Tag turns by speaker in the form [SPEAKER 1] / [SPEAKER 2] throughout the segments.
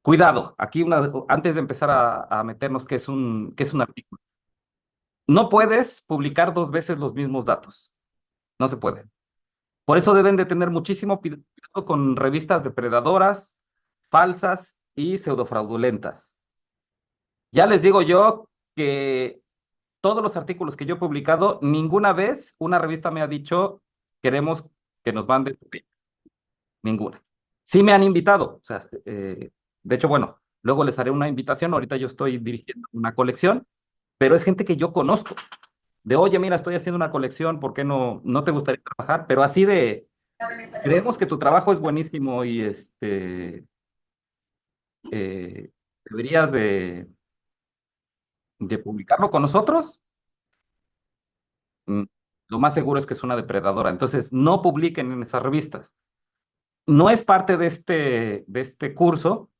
[SPEAKER 1] Cuidado, aquí antes de empezar a meternos qué es un artículo. No puedes publicar dos veces los mismos datos. No se puede. Por eso deben de tener muchísimo cuidado con revistas depredadoras, falsas y pseudofraudulentas. Ya les digo yo que todos los artículos que yo he publicado, ninguna vez una revista me ha dicho queremos que nos manden tu paper. Ninguna. Sí me han invitado, o sea, de hecho, bueno, luego les haré una invitación. Ahorita yo estoy dirigiendo una colección, pero es gente que yo conozco. De, oye, mira, estoy haciendo una colección, ¿por qué no te gustaría trabajar? Pero así de, creemos que tu trabajo es buenísimo y eh, deberías de publicarlo con nosotros. Mm, Lo más seguro es que es una depredadora. Entonces, no publiquen en esas revistas. No es parte de este curso,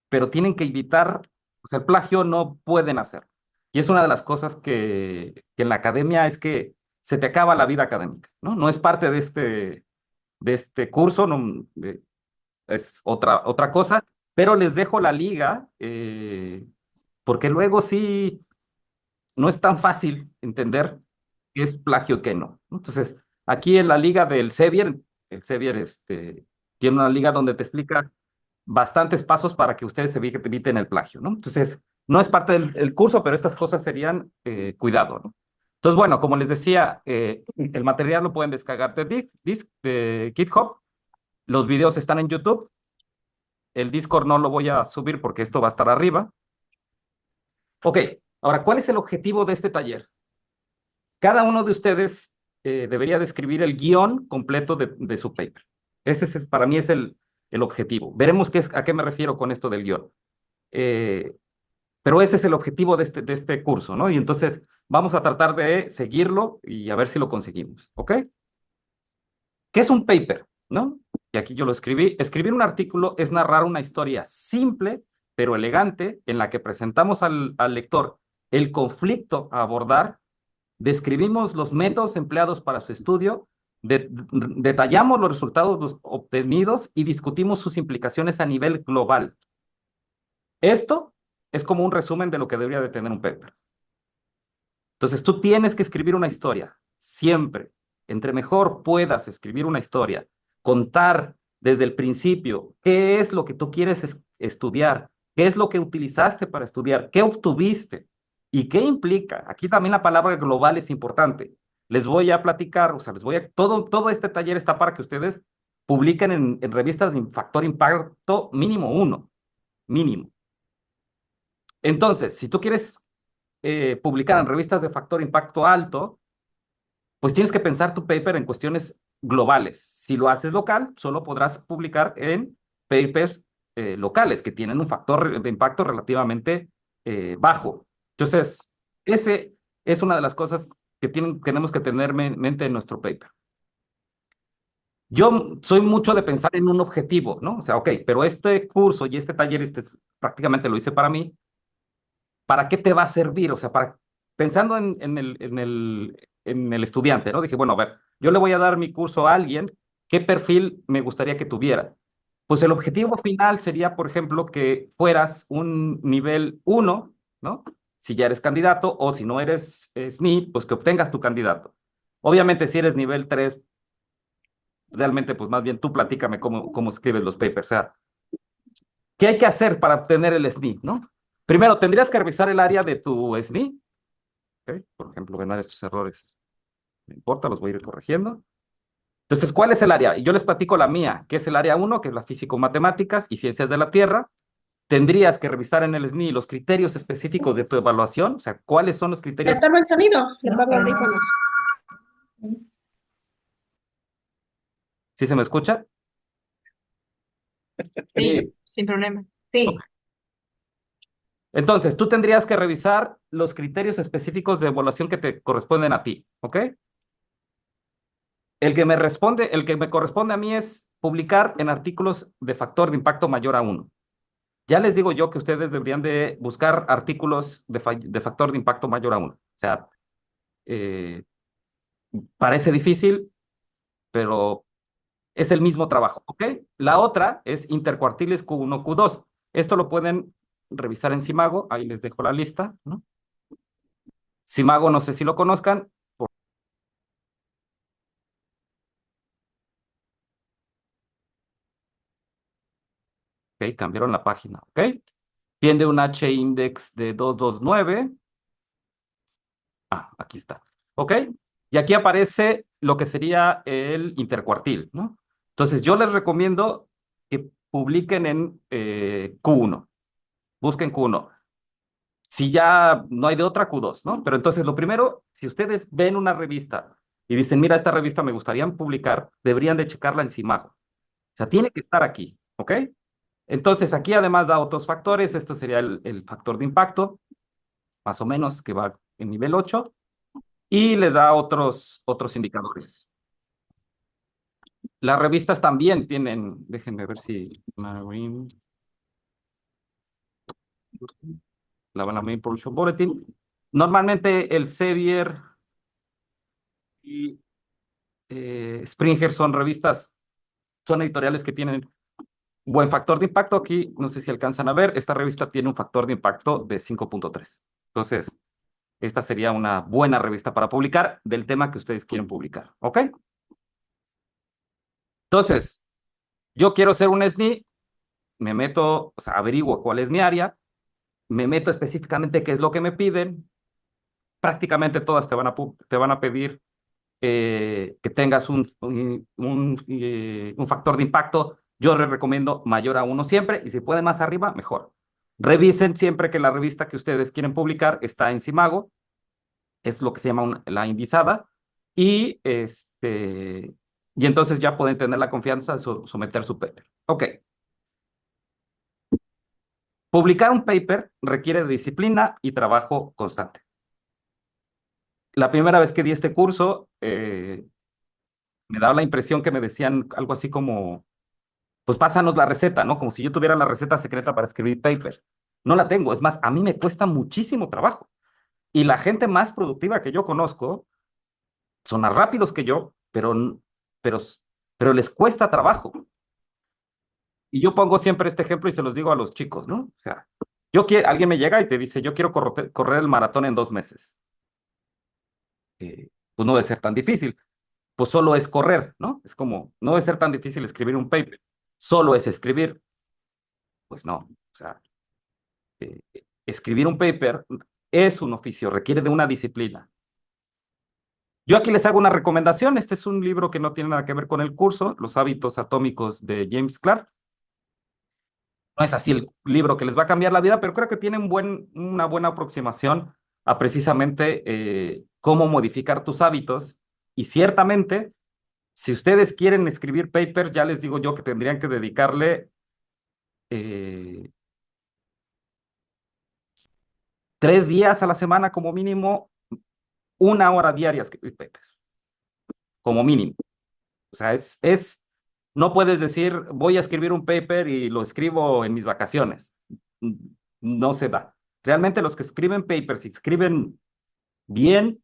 [SPEAKER 1] pero tienen que evitar, o sea, el plagio no pueden hacer. Y es una de las cosas que en la academia es que se te acaba la vida académica, ¿no? No es parte de este curso, no, es otra cosa, pero les dejo la liga, porque luego sí no es tan fácil entender qué es plagio y qué no. Entonces, aquí en la liga del Sevier, el Sevier tiene una liga donde te explica bastantes pasos para que ustedes se eviten el plagio, ¿no? Entonces, no es parte del curso, pero estas cosas serían cuidado, ¿no? Entonces, bueno, como les decía, el material lo pueden descargar de GitHub, los videos están en YouTube, el Discord no lo voy a subir porque esto va a estar arriba. Ok, ahora, ¿cuál es el objetivo de este taller? Cada uno de ustedes debería describir el guión completo de su paper. Para mí es el objetivo. Veremos a qué me refiero con esto del guión. Eh, pero ese es el objetivo de este curso, ¿no? Y entonces vamos a tratar de seguirlo y a ver si lo conseguimos, ¿ok? ¿Qué es un paper, no? Y aquí yo lo escribí. Escribir un artículo es narrar una historia simple, pero elegante, en la que presentamos al lector el conflicto a abordar. Describimos los métodos empleados para su estudio, detallamos los resultados obtenidos y discutimos sus implicaciones a nivel global. Esto es como un resumen de lo que debería de tener un paper. Entonces, tú tienes que escribir una historia, siempre. Entre mejor puedas escribir una historia, contar desde el principio qué es lo que tú quieres estudiar, qué es lo que utilizaste para estudiar, qué obtuviste y qué implica. Aquí también la palabra global es importante. Les voy a platicar, o sea, todo este taller está para que ustedes publiquen en revistas de factor impacto mínimo uno, mínimo. Entonces, si tú quieres publicar en revistas de factor impacto alto, pues tienes que pensar tu paper en cuestiones globales. Si lo haces local, solo podrás publicar en papers locales que tienen un factor de impacto relativamente bajo. Entonces, ese es una de las cosas que tenemos que tener en mente en nuestro paper. Yo soy mucho de pensar en un objetivo, ¿no? O sea, ok, pero este curso y este taller prácticamente lo hice para mí. ¿Para qué te va a servir? O sea, pensando en el estudiante, ¿no? Dije, bueno, a ver, yo le voy a dar mi curso a alguien, ¿qué perfil me gustaría que tuviera? Pues el objetivo final sería, por ejemplo, que fueras un nivel uno, ¿no? Si ya eres candidato, o si no eres SNI, pues que obtengas tu candidato. Obviamente, si eres nivel 3, realmente, pues más bien tú platícame cómo escribes los papers. O sea, ¿qué hay que hacer para obtener el SNI, no? Primero, tendrías que revisar el área de tu SNI. ¿Ok? Por ejemplo, ganar estos errores. No importa, los voy a ir corrigiendo. Entonces, ¿cuál es el área? Y yo les platico la mía, que es el área uno, que es la físico-matemáticas y ciencias de la Tierra. Tendrías que revisar en el SNI los criterios específicos de tu evaluación, o sea, cuáles son los criterios.
[SPEAKER 2] Estorba el sonido, le pongo audífonos.
[SPEAKER 1] ¿Sí se me escucha?
[SPEAKER 2] Sí,
[SPEAKER 1] Sí.
[SPEAKER 2] sin problema.
[SPEAKER 1] Ok.
[SPEAKER 2] Sí.
[SPEAKER 1] Entonces, tú tendrías que revisar los criterios específicos de evaluación que te corresponden a ti, ¿ok? El que me corresponde a mí es publicar en artículos de factor de impacto mayor a uno. Ya les digo yo que ustedes deberían de buscar artículos de factor de impacto mayor a uno. O sea, eh, parece difícil, pero es el mismo trabajo, ¿ok? La otra es intercuartiles Q1, Q2. Esto lo pueden revisar en Simago, ahí les dejo la lista, ¿no? Simago, no sé si lo conozcan. Ok, cambiaron la página, ok. Tiene un H-index de 229. Ah, aquí está. ¿Ok? Y aquí aparece lo que sería el intercuartil, ¿no? Entonces, yo les recomiendo que publiquen en Q1. Busquen Q1. Si ya no hay de otra, Q2, ¿no? Pero entonces, lo primero, si ustedes ven una revista y dicen, mira, esta revista me gustaría publicar, deberían de checarla en Simago. O sea, tiene que estar aquí, ¿ok? Entonces, aquí además da otros factores. Esto sería el factor de impacto, más o menos, que va en nivel 8 y les da otros indicadores. Las revistas también tienen, déjenme ver si Marine, la Marine Production Bulletin. Normalmente el Sevier y Springer son revistas, son editoriales que tienen buen factor de impacto. Aquí, no sé si alcanzan a ver, esta revista tiene un factor de impacto de 5.3. Entonces, esta sería una buena revista para publicar del tema que ustedes quieren publicar. ¿Ok? Entonces, yo quiero ser un SNI, me meto, o sea, averiguo cuál es mi área, me meto específicamente qué es lo que me piden. Prácticamente todas te van a pedir que tengas un factor de impacto. Yo les recomiendo mayor a uno siempre y si puede más arriba, mejor. Revisen siempre que la revista que ustedes quieren publicar está en Simago, es lo que se llama la indizada, y, y entonces ya pueden tener la confianza de someter su paper. Ok. Publicar un paper requiere de disciplina y trabajo constante. La primera vez que di este curso, me daba la impresión que me decían algo así como, pues pásanos la receta, ¿no? Como si yo tuviera la receta secreta para escribir paper. No la tengo, es más, a mí me cuesta muchísimo trabajo. Y la gente más productiva que yo conozco son más rápidos que yo, pero, pero les cuesta trabajo. Y yo pongo siempre este ejemplo y se los digo a los chicos, ¿no? O sea, alguien me llega y te dice, yo quiero correr el maratón en 2 meses. Pues no debe ser tan difícil. Pues solo es correr, ¿no? Es como, no debe ser tan difícil escribir un paper. Solo es escribir. Pues no. O sea, escribir un paper es un oficio, requiere de una disciplina. Yo aquí les hago una recomendación. Este es un libro que no tiene nada que ver con el curso, Los hábitos atómicos de James Clark. No es así el libro que les va a cambiar la vida, pero creo que tiene una buena aproximación a precisamente cómo modificar tus hábitos. Y ciertamente, si ustedes quieren escribir papers, ya les digo yo que tendrían que dedicarle eh, 3 días a la semana como mínimo, 1 hora diaria a escribir papers, como mínimo. O sea, no puedes decir, voy a escribir un paper y lo escribo en mis vacaciones. No se da. Realmente los que escriben papers y escriben bien,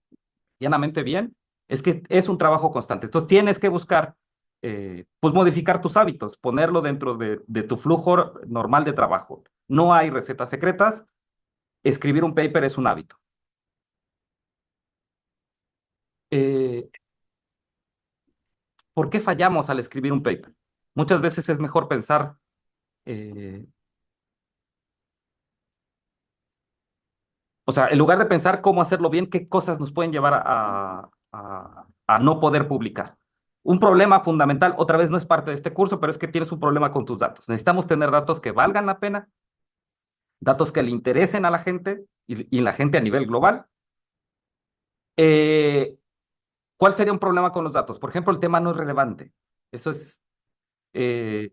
[SPEAKER 1] llanamente bien, es que es un trabajo constante. Entonces tienes que buscar, pues modificar tus hábitos, ponerlo dentro de tu flujo normal de trabajo. No hay recetas secretas. Escribir un paper es un hábito. Eh, ¿Por qué fallamos al escribir un paper? Muchas veces es mejor pensar, eh, o sea, en lugar de pensar cómo hacerlo bien, qué cosas nos pueden llevar a no poder publicar. Un problema fundamental, otra vez no es parte de este curso, pero es que tienes un problema con tus datos. Necesitamos tener datos que valgan la pena, datos que le interesen a la gente y la gente a nivel global. Eh, ¿Cuál sería un problema con los datos? Por ejemplo, el tema no es relevante. Eso es, eh,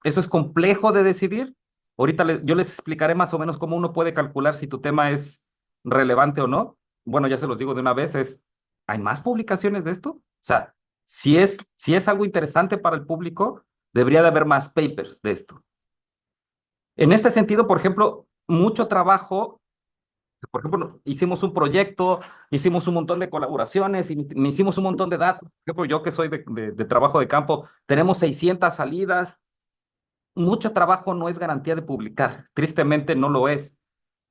[SPEAKER 1] Eso es complejo de decidir. Ahorita yo les explicaré más o menos cómo uno puede calcular si tu tema es relevante o no. Bueno, ya se los digo de una vez, ¿hay más publicaciones de esto? O sea, si es algo interesante para el público, debería de haber más papers de esto. En este sentido, por ejemplo, mucho trabajo, por ejemplo, hicimos un proyecto, hicimos un montón de colaboraciones y hicimos un montón de datos. Por ejemplo, yo que soy de trabajo de campo, tenemos 600 salidas. mucho trabajo no es garantía de publicar. Tristemente no lo es.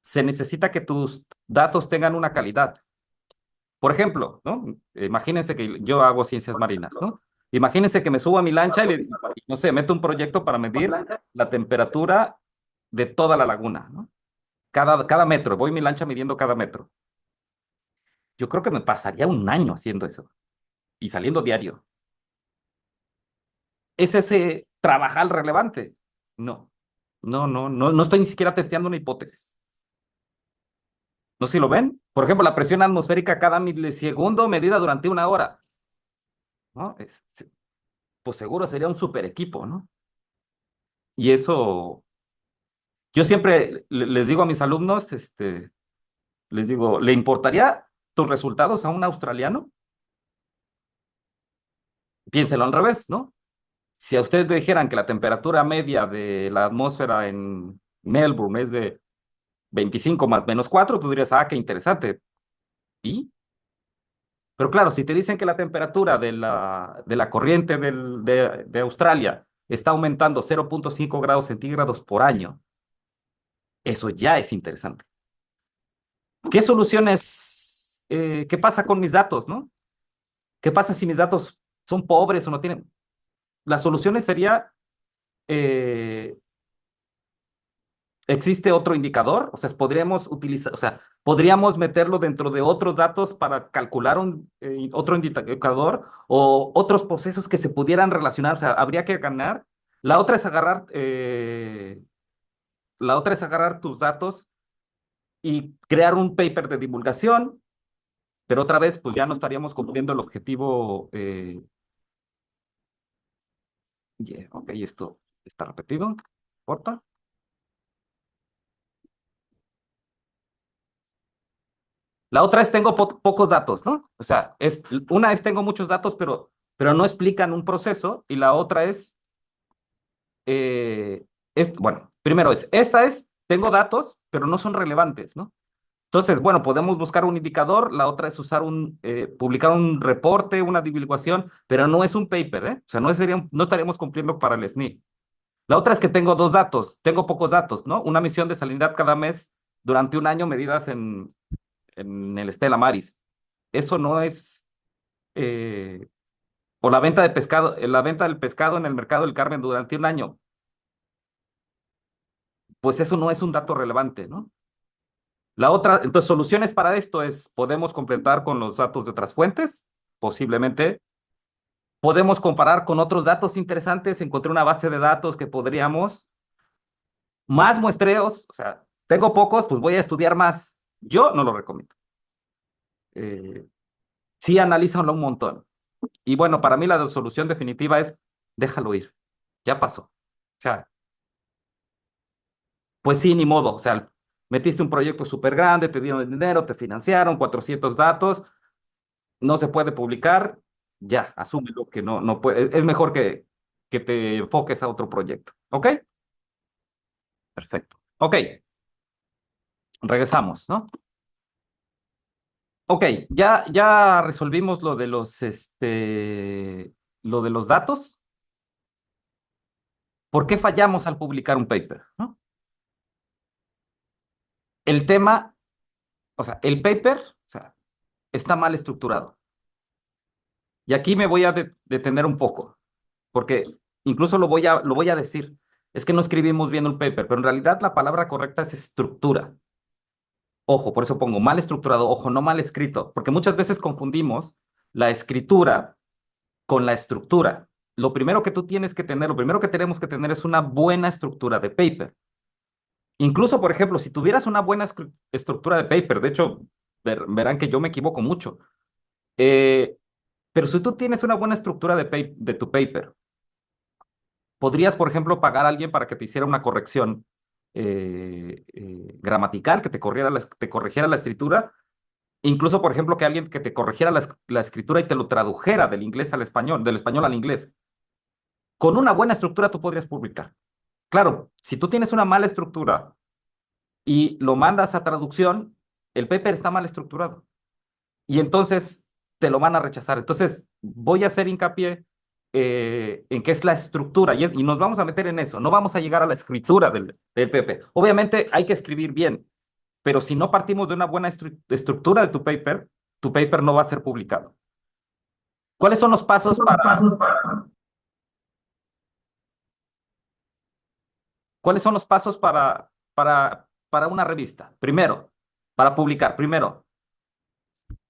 [SPEAKER 1] Se necesita que tus datos tengan una calidad. Por ejemplo, ¿no? Imagínense que yo hago ciencias marinas, ¿no? Imagínense que me subo a mi lancha no sé, meto un proyecto para medir la temperatura de toda la laguna, ¿no? Cada metro, voy mi lancha midiendo cada metro. Yo creo que me pasaría un año haciendo eso y saliendo diario. ¿Es ese trabajar relevante? No, no estoy ni siquiera testeando una hipótesis. ¿No sé si lo ven? Por ejemplo, la presión atmosférica cada milisegundo medida durante una hora, ¿no? Pues seguro sería un super equipo, ¿no? Y eso, yo siempre les digo a mis alumnos, les digo, ¿le importaría tus resultados a un australiano? Piénselo al revés, ¿no? Si a ustedes le dijeran que la temperatura media de la atmósfera en Melbourne es de 25 más menos 4, tú dirías, ah, qué interesante. ¿Y? Pero claro, si te dicen que la temperatura de la corriente de Australia está aumentando 0,5 grados centígrados por año, eso ya es interesante. ¿Qué soluciones, qué pasa con mis datos, no? ¿Qué pasa si mis datos son pobres o no tienen? Las soluciones sería, eh, ¿existe otro indicador? O sea, podríamos utilizar, o sea, podríamos meterlo dentro de otros datos para calcular otro indicador o otros procesos que se pudieran relacionar. O sea, habría que ganar. La otra es agarrar, la otra es agarrar tus datos y crear un paper de divulgación, pero otra vez, pues ya no estaríamos cumpliendo el objetivo. Ok, esto está repetido. ¿No importa? La otra es tengo pocos datos, ¿no? O sea, una es tengo muchos datos, pero no explican un proceso, y la otra eh, bueno, primero esta es, tengo datos, pero no son relevantes, ¿no? Entonces, bueno, podemos buscar un indicador, la otra es publicar un reporte, una divulgación, pero no es un paper, ¿eh? O sea, no estaríamos cumpliendo para el SNI. La otra es que tengo dos datos, tengo pocos datos, ¿no? Una misión de salinidad cada mes durante un año medidas en el Stella Maris. Eso no es, eh, o la venta de pescado, la venta del pescado en el mercado del Carmen durante un año, pues eso no es un dato relevante, ¿no? La otra, entonces, soluciones para esto es, podemos completar con los datos de otras fuentes, posiblemente. Podemos comparar con otros datos interesantes, encontré una base de datos que podríamos, más muestreos, o sea, tengo pocos, pues voy a estudiar más. Yo no lo recomiendo. Eh, sí, analízalo un montón. Y bueno, para mí la solución definitiva es, déjalo ir, ya pasó. O sea, pues sí, ni modo. O sea, metiste un proyecto súper grande, te dieron el dinero, te financiaron, 400 datos, no se puede publicar, ya, asúmelo que no puede. Es mejor que te enfoques a otro proyecto. ¿Ok? Perfecto. Ok, regresamos, ¿no? Ok, ya resolvimos lo de los datos. ¿Por qué fallamos al publicar un paper? ¿No? El tema, o sea, el paper, o sea, está mal estructurado. Y aquí me voy a detener un poco, porque incluso lo voy a decir. Es que no escribimos bien el paper, pero en realidad la palabra correcta es estructura. Ojo, por eso pongo mal estructurado, ojo, no mal escrito, porque muchas veces confundimos la escritura con la estructura. Lo primero que tenemos que tener es una buena estructura de paper. Incluso, por ejemplo, si tuvieras una buena estructura de paper, de hecho, verán que yo me equivoco mucho. Eh, pero si tú tienes una buena estructura de tu paper, podrías, por ejemplo, pagar a alguien para que te hiciera una corrección gramatical, que te corrigiera la escritura. Incluso, por ejemplo, que alguien que te corrigiera la escritura y te lo tradujera del inglés al español, del español al inglés. Con una buena estructura tú podrías publicar. Claro, si tú tienes una mala estructura y lo mandas a traducción, el paper está mal estructurado y entonces te lo van a rechazar. Entonces, voy a hacer hincapié. en qué es la estructura y nos vamos a meter en eso. No vamos a llegar a la escritura del PP. Obviamente hay que escribir bien, pero si no partimos de una buena estructura de tu paper no va a ser publicado. ¿Cuáles son los pasos cuáles son los pasos para una revista? Primero, para publicar. Primero,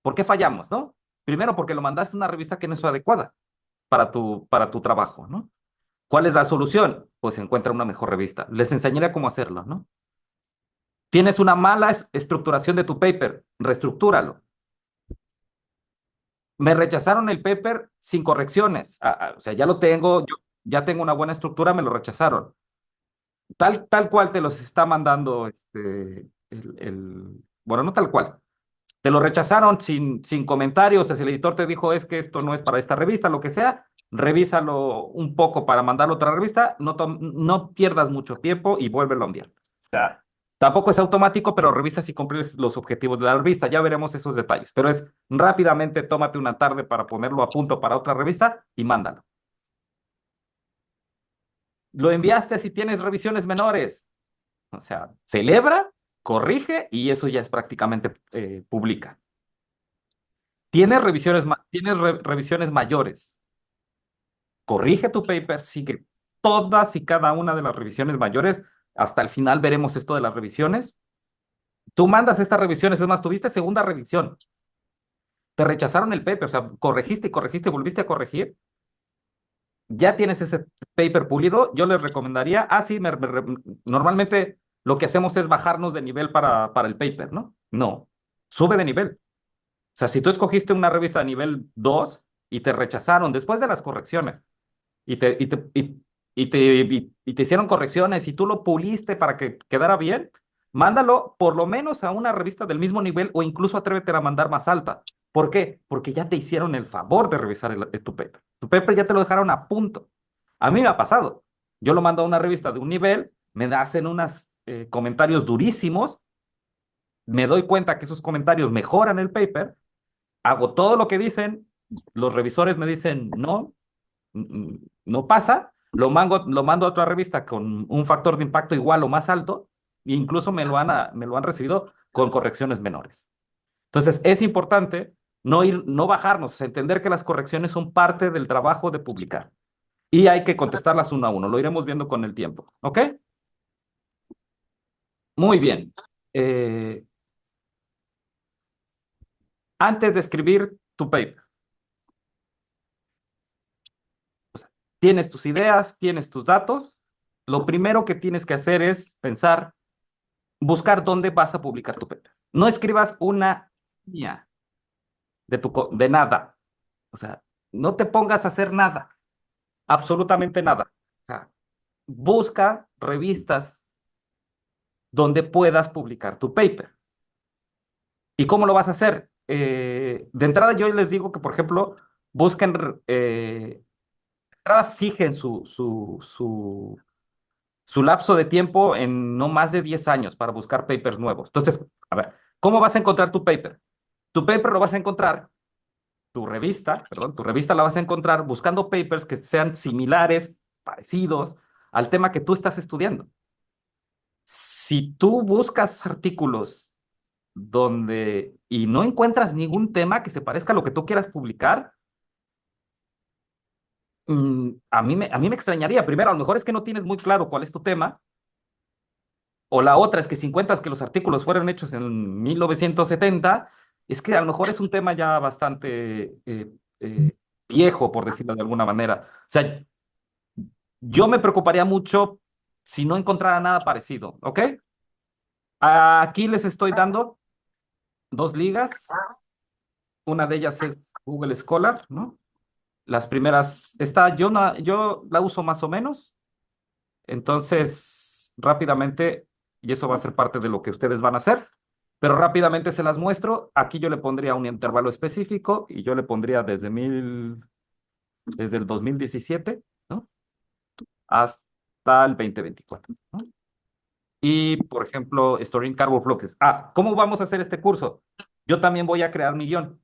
[SPEAKER 1] ¿por qué fallamos, no? Primero, porque lo mandaste a una revista que no es adecuada para tu trabajo, ¿no? ¿Cuál es la solución? Pues encuentra una mejor revista. Les enseñaré cómo hacerlo, ¿no? Tienes una mala estructuración de tu paper, reestructúralo. Me rechazaron el paper sin correcciones. O sea, ya lo tengo, yo ya tengo una buena estructura, me lo rechazaron. Tal cual te los está mandando bueno, no tal cual. Te lo rechazaron sin comentarios. O sea, si el editor te dijo es que esto no es para esta revista, lo que sea, revísalo un poco para mandarlo a otra revista, no pierdas mucho tiempo y vuélvelo a enviar. O sea, tampoco es automático, pero revisa si cumples los objetivos de la revista. Ya veremos esos detalles. Pero es rápidamente, tómate una tarde para ponerlo a punto para otra revista y mándalo. Lo enviaste si tienes revisiones menores. O sea, celebra, corrige y eso ya es prácticamente publica. Tienes revisiones mayores. Corrige tu paper, sigue todas y cada una de las revisiones mayores. Hasta el final veremos esto de las revisiones. Tú mandas estas revisiones, es más, tuviste segunda revisión. Te rechazaron el paper, o sea, corregiste y corregiste, volviste a corregir. Ya tienes ese paper pulido. Yo les recomendaría, sí, normalmente lo que hacemos es bajarnos de nivel para el paper, ¿no? No, sube de nivel. O sea, si tú escogiste una revista de nivel 2 y te rechazaron después de las correcciones y te hicieron correcciones y tú lo puliste para que quedara bien, mándalo por lo menos a una revista del mismo nivel o incluso atrévete a mandar más alta. ¿Por qué? Porque ya te hicieron el favor de revisar tu paper. Tu paper ya te lo dejaron a punto. A mí me ha pasado. Yo lo mando a una revista de un nivel, me hacen unos comentarios durísimos, me doy cuenta que esos comentarios mejoran el paper, hago todo lo que dicen, los revisores me dicen no, no pasa, lo mando a otra revista con un factor de impacto igual o más alto, e incluso me lo han recibido con correcciones menores. Entonces, es importante no bajarnos, entender que las correcciones son parte del trabajo de publicar y hay que contestarlas uno a uno. Lo iremos viendo con el tiempo. ¿Ok? Muy bien. Eh, Antes de escribir tu paper, tienes tus ideas, tienes tus datos. Lo primero que tienes que hacer es pensar, buscar dónde vas a publicar tu paper. No escribas una línea de nada. O sea, no te pongas a hacer nada, absolutamente nada. O sea, busca revistas donde puedas publicar tu paper. ¿Y cómo lo vas a hacer? De entrada yo les digo que, por ejemplo, busquen, de entrada fijen su lapso de tiempo en no más de 10 años para buscar papers nuevos. Entonces, a ver, ¿cómo vas a encontrar tu paper? Tu paper lo vas a encontrar, tu revista la vas a encontrar buscando papers que sean similares, parecidos al tema que tú estás estudiando. Si tú buscas artículos y no encuentras ningún tema que se parezca a lo que tú quieras publicar, a mí me extrañaría. Primero, a lo mejor es que no tienes muy claro cuál es tu tema, o la otra es que si encuentras que los artículos fueron hechos en 1970, es que a lo mejor es un tema ya bastante viejo, por decirlo de alguna manera. O sea, yo me preocuparía mucho si no encontrara nada parecido, ¿ok? Aquí les estoy dando dos ligas. Una de ellas es Google Scholar, ¿no? Las primeras, yo la uso más o menos, entonces rápidamente, y eso va a ser parte de lo que ustedes van a hacer, pero rápidamente se las muestro. Aquí yo le pondría un intervalo específico y yo le pondría desde el 2017, ¿no? Hasta el 2024, ¿no? Y, por ejemplo, Storing Carbon Flux. ¿Cómo vamos a hacer este curso? Yo también voy a crear mi guión.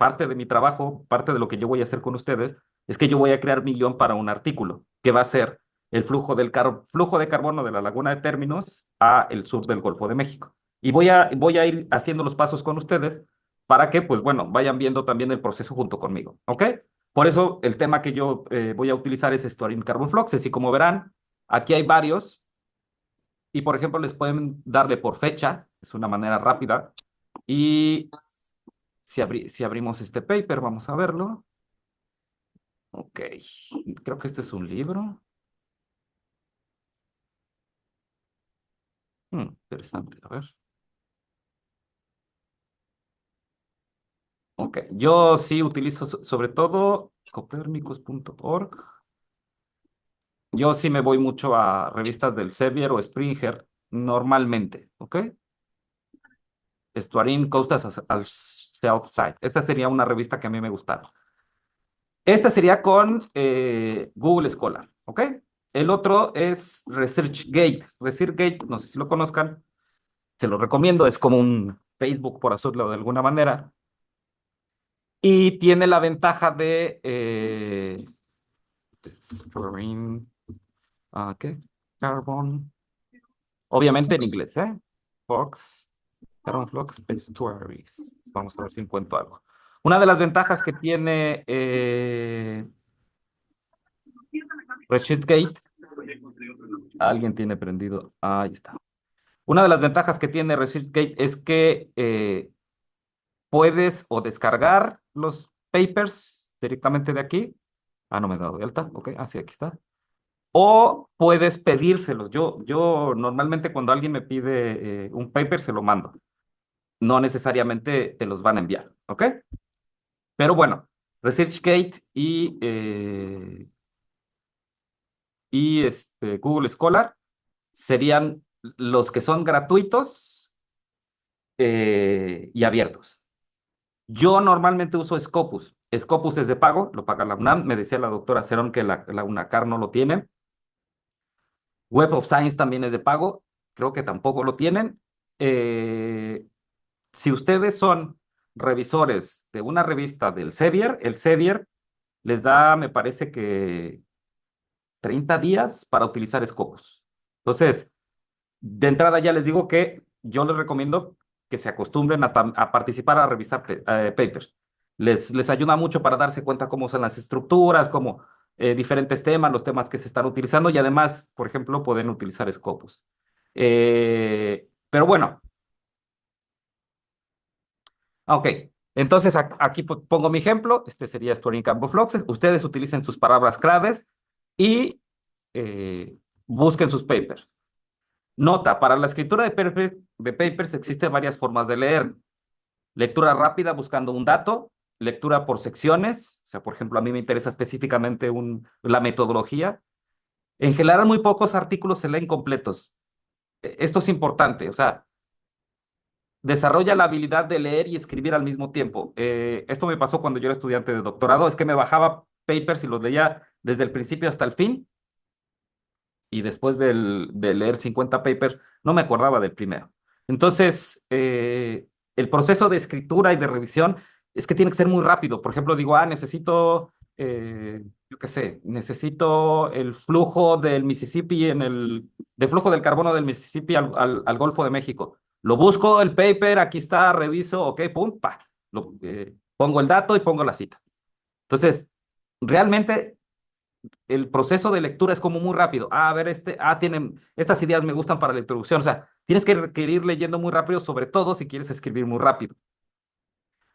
[SPEAKER 1] parte de mi trabajo, parte de lo que yo voy a hacer con ustedes, es que yo voy a crear mi guión para un artículo, que va a ser el flujo de carbono de la laguna de Términos a el sur del Golfo de México. Y voy a ir haciendo los pasos con ustedes para que, pues bueno, vayan viendo también el proceso junto conmigo, ¿ok? Por eso el tema que yo voy a utilizar es Studying Carbon Fluxes. Y como verán, aquí hay varios. Y por ejemplo, les pueden darle por fecha, es una manera rápida. Y si abrimos este paper, vamos a verlo. Ok, creo que este es un libro. Interesante, a ver. Ok, yo sí utilizo sobre todo copernicus.org. Yo sí me voy mucho a revistas del Sevier o Springer normalmente, ¿ok? Estuarín Costas al South Side. Esta sería una revista que a mí me gustaba. Esta sería con Google Scholar, ¿ok? El otro es ResearchGate. ResearchGate, no sé si lo conozcan, se lo recomiendo, es como un Facebook, por hacerlo de alguna manera, y tiene la ventaja de Exploring, ¿qué? Carbon, obviamente en inglés, ¿eh? Fox, Carbon Flux Estuaries. Vamos a ver si encuentro algo. Una de las ventajas que tiene ResearchGate, alguien tiene prendido, ahí está. Una de las ventajas que tiene ResearchGate es que puedes o descargar los papers directamente de aquí. Ah, no me he dado de alta. Ok, sí, aquí está. O puedes pedírselos. Yo normalmente cuando alguien me pide un paper, se lo mando. No necesariamente te los van a enviar. ¿Ok? Pero bueno, ResearchGate y Google Scholar serían los que son gratuitos y abiertos. Yo normalmente uso Scopus. Scopus es de pago, lo paga la UNAM. Me decía la doctora Cerón que la UNACAR no lo tiene. Web of Science también es de pago. Creo que tampoco lo tienen. Eh, si ustedes son revisores de una revista del Sevier, el Sevier les da, me parece que 30 días para utilizar Scopus. Entonces, de entrada ya les digo que yo les recomiendo que se acostumbren a participar, a revisar papers. Les ayuda mucho para darse cuenta cómo son las estructuras, cómo diferentes temas, los temas que se están utilizando y además, por ejemplo, pueden utilizar Scopus. Pero bueno, ok. Entonces aquí pongo mi ejemplo. Este sería Storing Campo Fluxes. Ustedes utilicen sus palabras claves y eh, busquen sus papers. Nota, para la escritura de papers existen varias formas de leer. Lectura rápida buscando un dato, lectura por secciones, o sea, por ejemplo, a mí me interesa específicamente la metodología. En general, muy pocos artículos se leen completos. Esto es importante, o sea, desarrolla la habilidad de leer y escribir al mismo tiempo. Esto me pasó cuando yo era estudiante de doctorado, es que me bajaba papers y los leía desde el principio hasta el fin y después de leer 50 papers, no me acordaba del primero. Entonces, el proceso de escritura y de revisión es que tiene que ser muy rápido. Por ejemplo, digo, necesito, yo qué sé, necesito el flujo del Mississippi del flujo del carbono del Mississippi al Golfo de México. Lo busco, el paper, aquí está, reviso, ok, pum, pa, pongo el dato y pongo la cita. Entonces, realmente el proceso de lectura es como muy rápido. A ver, tienen, estas ideas me gustan para la introducción. O sea, tienes que ir leyendo muy rápido, sobre todo si quieres escribir muy rápido.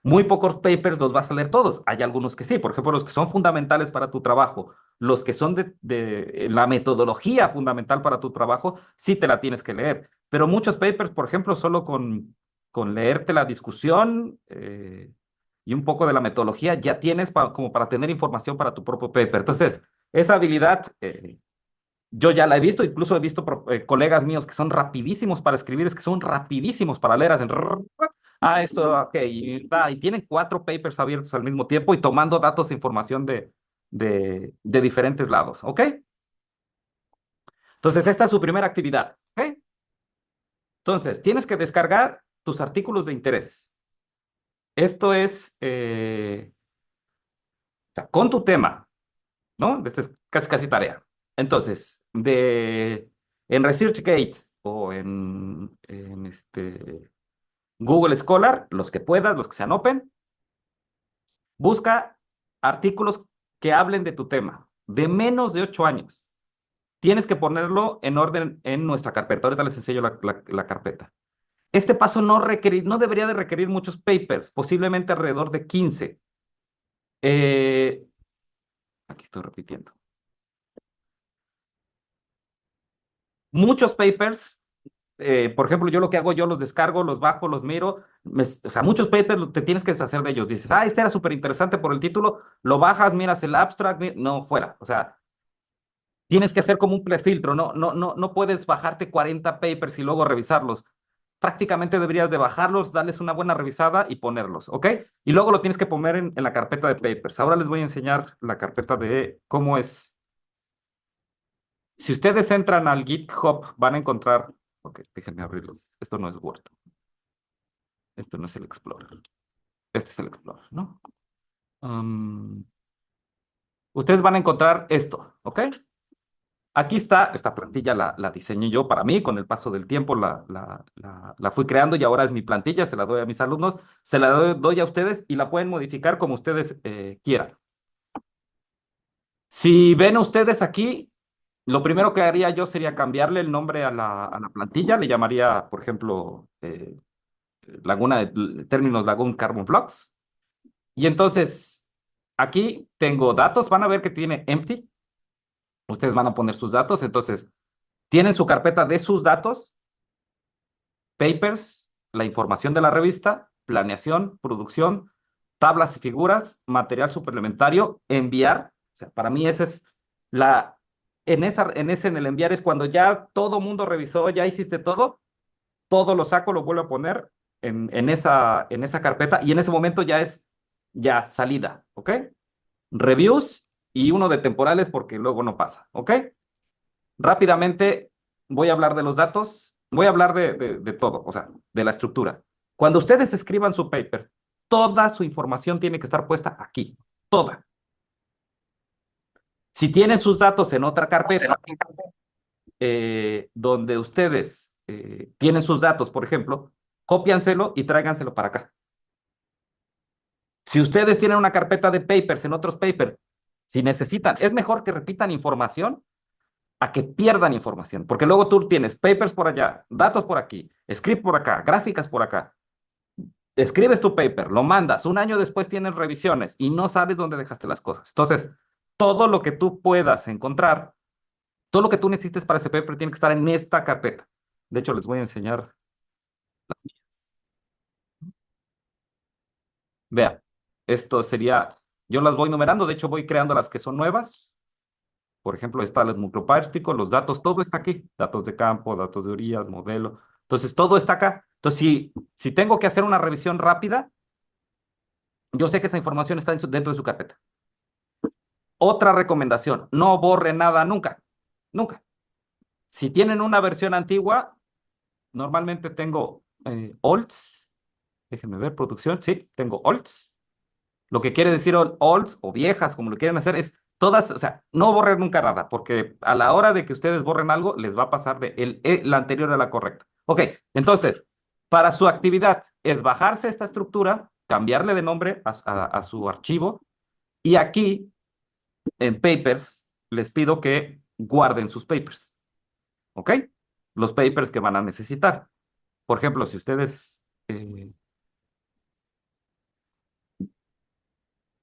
[SPEAKER 1] Muy pocos papers los vas a leer todos. Hay algunos que sí, por ejemplo, los que son fundamentales para tu trabajo, los que son de la metodología fundamental para tu trabajo, sí te la tienes que leer. Pero muchos papers, por ejemplo, solo con leerte la discusión y un poco de la metodología, ya tienes como para tener información para tu propio paper. Entonces, esa habilidad yo ya la he visto, incluso he visto colegas míos que son rapidísimos para escribir, es que son rapidísimos para leer, hacen esto, ok, y tienen 4 papers abiertos al mismo tiempo y tomando datos e información de diferentes lados, ¿ok? Entonces, esta es su primera actividad, ¿ok? Entonces, tienes que descargar tus artículos de interés. Esto es o sea, con tu tema, ¿no? Esta es casi casi tarea. Entonces, en ResearchGate o en Google Scholar, los que puedas, los que sean open, busca artículos que hablen de tu tema, de menos de 8 años. Tienes que ponerlo en orden en nuestra carpeta. Ahorita les enseño la carpeta. Este paso no debería de requerir muchos papers, posiblemente alrededor de 15. Eh, Aquí estoy repitiendo. Muchos papers, por ejemplo, yo lo que hago, yo los descargo, los bajo, los miro. O sea, muchos papers te tienes que deshacer de ellos. Dices, este era súper interesante por el título, lo bajas, miras el abstract, no, fuera. O sea, tienes que hacer como un prefiltro, no puedes bajarte 40 papers y luego revisarlos. Prácticamente deberías de bajarlos, darles una buena revisada y ponerlos, ¿ok? Y luego lo tienes que poner en la carpeta de papers. Ahora les voy a enseñar la carpeta de cómo es. Si ustedes entran al GitHub, van a encontrar. Ok, déjenme abrirlos. Esto no es Word. Esto no es el Explorer. Este es el Explorer, ¿no? Ustedes van a encontrar esto, ¿ok? Aquí está, esta plantilla la diseñé yo para mí, con el paso del tiempo la fui creando y ahora es mi plantilla, se la doy a mis alumnos, se la doy a ustedes y la pueden modificar como ustedes quieran. Si ven ustedes aquí, lo primero que haría yo sería cambiarle el nombre a la plantilla, le llamaría, por ejemplo, Laguna de términos Lagoon Carbon Flux. Y entonces, aquí tengo datos, van a ver que tiene empty, ustedes van a poner sus datos, entonces, tienen su carpeta de sus datos, papers, la información de la revista, planeación, producción, tablas y figuras, material suplementario, enviar. O sea, para mí ese es la, en el enviar es cuando ya todo mundo revisó, ya hiciste todo lo saco, lo vuelvo a poner en esa carpeta y en ese momento ya es ya salida, ¿ok? Reviews y uno de temporales porque luego no pasa, ¿ok? Rápidamente voy a hablar de los datos, voy a hablar de todo, o sea, de la estructura. Cuando ustedes escriban su paper, toda su información tiene que estar puesta aquí, toda. Si tienen sus datos en otra carpeta, donde ustedes tienen sus datos, por ejemplo, cópianselo y tráiganselo para acá. Si ustedes tienen una carpeta de papers en otros papers, si necesitan, es mejor que repitan información a que pierdan información, porque luego tú tienes papers por allá, datos por aquí, script por acá, gráficas por acá. Escribes tu paper, lo mandas, un año después tienes revisiones y no sabes dónde dejaste las cosas. Entonces, todo lo que tú puedas encontrar, todo lo que tú necesites para ese paper tiene que estar en esta carpeta. De hecho, les voy a enseñar las mías. Vean, esto sería, yo las voy numerando, de hecho voy creando las que son nuevas. Por ejemplo, está el nucleoplástico, los datos, todo está aquí. Datos de campo, datos de Urias, modelo. Entonces, todo está acá. Entonces, si tengo que hacer una revisión rápida, yo sé que esa información está dentro de su carpeta. Otra recomendación, no borre nada nunca. Nunca. Si tienen una versión antigua, normalmente tengo olds. Déjenme ver, producción. Sí, tengo olds. Lo que quiere decir olds o viejas, como lo quieren hacer, es todas, o sea, no borren nunca nada, porque a la hora de que ustedes borren algo, les va a pasar la anterior a la correcta. Ok, entonces, para su actividad es bajarse esta estructura, cambiarle de nombre a su archivo, y aquí, en papers, les pido que guarden sus papers. ¿Ok? Los papers que van a necesitar. Por ejemplo, si ustedes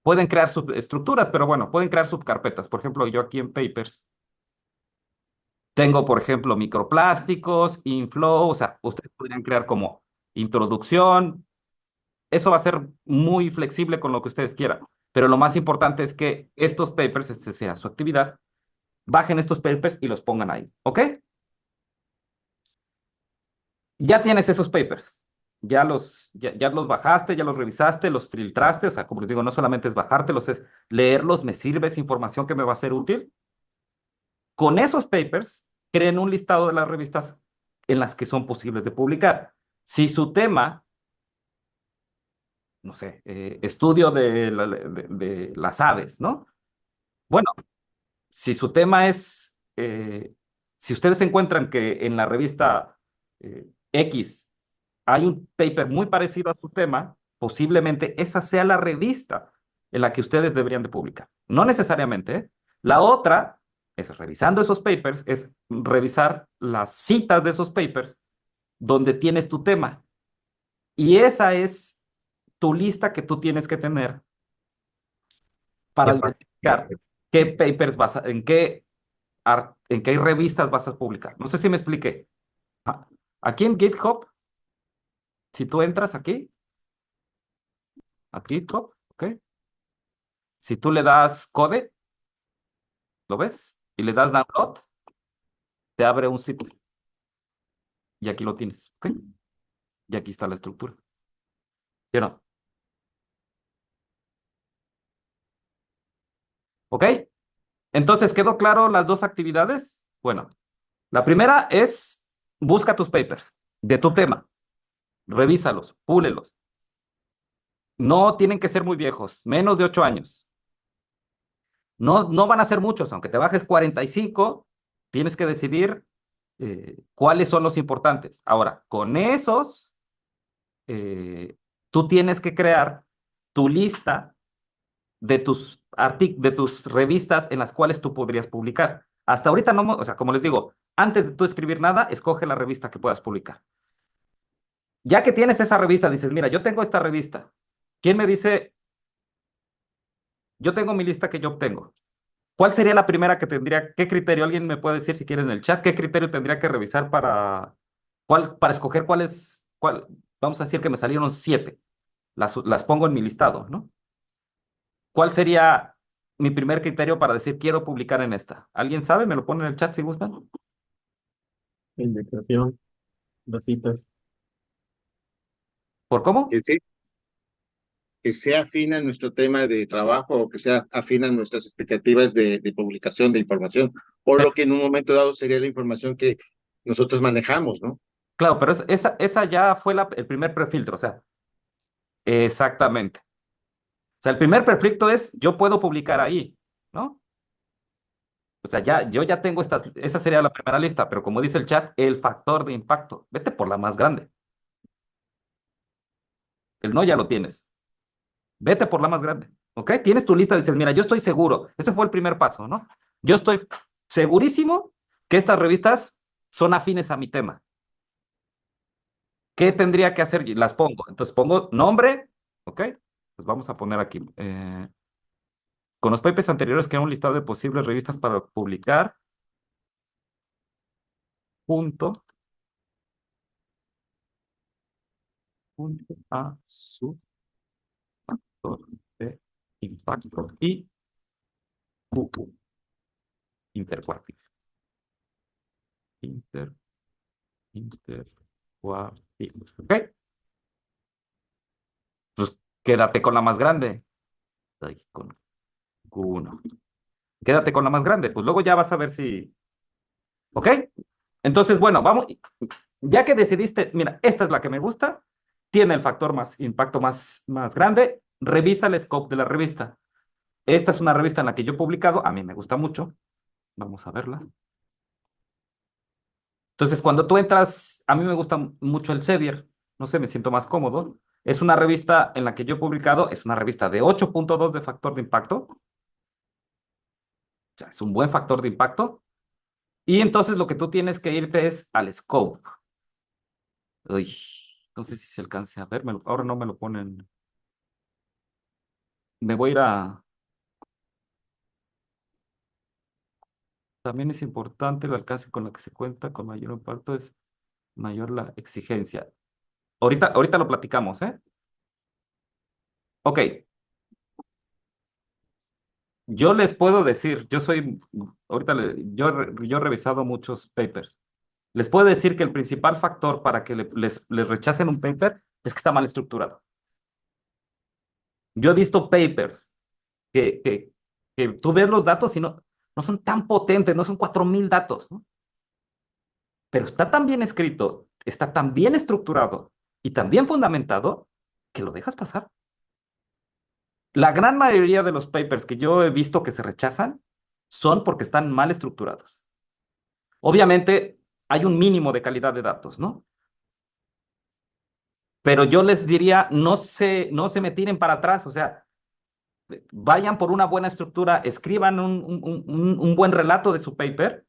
[SPEAKER 1] pueden crear subestructuras, pero bueno, pueden crear subcarpetas. Por ejemplo, yo aquí en papers tengo, por ejemplo, microplásticos, inflow, o sea, ustedes podrían crear como introducción. Eso va a ser muy flexible con lo que ustedes quieran. Pero lo más importante es que estos papers, este sea su actividad, bajen estos papers y los pongan ahí. ¿Ok? Ya tienes esos papers. Ya los bajaste, ya los revisaste, los filtraste. O sea, como les digo, no solamente es bajártelos, es leerlos, me sirve esa información que me va a ser útil. Con esos papers, creen un listado de las revistas en las que son posibles de publicar. Si su tema no sé, estudio de las aves, ¿no? Bueno, si su tema es, si ustedes encuentran que en la revista X hay un paper muy parecido a su tema, posiblemente esa sea la revista en la que ustedes deberían de publicar. No necesariamente, ¿eh? La otra es revisando esos papers, es revisar las citas de esos papers donde tienes tu tema. Y esa es tu lista que tú tienes que tener
[SPEAKER 3] Y
[SPEAKER 1] para
[SPEAKER 3] aparte,
[SPEAKER 1] identificar qué papers en qué revistas vas a publicar. No sé si me expliqué. Aquí en GitHub, si tú entras aquí, a GitHub, ¿ok? Si tú le das code, ¿lo ves? Y le das download, te abre un zip. Y aquí lo tienes, ¿ok? Y aquí está la estructura. ¿Sí o no? ¿Ok? Entonces, ¿quedó claro las dos actividades? Bueno, la primera es busca tus papers de tu tema, revísalos, púlelos. No tienen que ser muy viejos, menos de 8 años. No, no van a ser muchos, aunque te bajes 45, tienes que decidir cuáles son los importantes. Ahora, con esos, tú tienes que crear tu lista de tus revistas en las cuales tú podrías publicar. Hasta ahorita no, o sea, como les digo, antes de tú escribir nada, escoge la revista que puedas publicar. Ya que tienes esa revista, dices, mira, yo tengo esta revista. ¿Quién me dice, yo tengo mi lista que yo obtengo? ¿Cuál sería la primera que tendría, qué criterio? Alguien me puede decir si quiere en el chat, qué criterio tendría que revisar para escoger vamos a decir que me salieron 7, las pongo en mi listado, ¿no? ¿Cuál sería mi primer criterio para decir quiero publicar en esta? ¿Alguien sabe? ¿Me lo pone en el chat si gustan?
[SPEAKER 3] indicación, las citas.
[SPEAKER 1] ¿Por cómo?
[SPEAKER 4] Que sí, que sea afín a nuestro tema de trabajo o que sea afín a nuestras expectativas de publicación de información, o lo que en un momento dado sería la información que nosotros manejamos, ¿no?
[SPEAKER 1] Claro, pero esa ya fue el primer prefiltro, o sea, exactamente. O sea, el primer prefiltro es yo puedo publicar ahí, ¿no? O sea, yo ya tengo esa sería la primera lista, pero como dice el chat, el factor de impacto, vete por la más grande. El no ya lo tienes. Vete por la más grande, ¿ok? Tienes tu lista, dices, mira, yo estoy seguro. Ese fue el primer paso, ¿no? Yo estoy segurísimo que estas revistas son afines a mi tema. ¿Qué tendría que hacer? Las pongo. Entonces pongo nombre, ¿ok? Pues vamos a poner aquí. Con los papers anteriores queda un listado de posibles revistas para publicar, junto, junto a su factor de impacto y QQ, intercuartil. Intercuartil. ¿Ok? Pues quédate con la más grande. Ay, con Q1. Quédate con la más grande. Pues luego ya vas a ver si. ¿Ok? Entonces, bueno, vamos. Ya que decidiste, mira, esta es la que me gusta, tiene el factor impacto más grande, revisa el scope de la revista. Esta es una revista en la que yo he publicado, a mí me gusta mucho. Vamos a verla. Entonces, cuando tú entras, a mí me gusta mucho el Sevier, no sé, me siento más cómodo. Es una revista en la que yo he publicado, es una revista de 8.2 de factor de impacto, o sea, es un buen factor de impacto. Y entonces lo que tú tienes que irte es al scope. Uy, no sé si se alcance a ver, ahora no me lo ponen. Me voy a ir a. También es importante el alcance con el que se cuenta con mayor impacto, es mayor la exigencia. Ahorita lo platicamos, ¿eh? Ok, yo les puedo decir, yo he revisado muchos papers. Les puedo decir que el principal factor para que les rechacen un paper es que está mal estructurado. Yo he visto papers que, que, que tú ves los datos y no son tan potentes, no son 4,000 datos, ¿no? Pero está tan bien escrito, está tan bien estructurado y tan bien fundamentado que lo dejas pasar. La gran mayoría de los papers que yo he visto que se rechazan son porque están mal estructurados. Obviamente hay un mínimo de calidad de datos, ¿no? Pero yo les diría, no se me tiren para atrás, o sea, vayan por una buena estructura, escriban un buen relato de su paper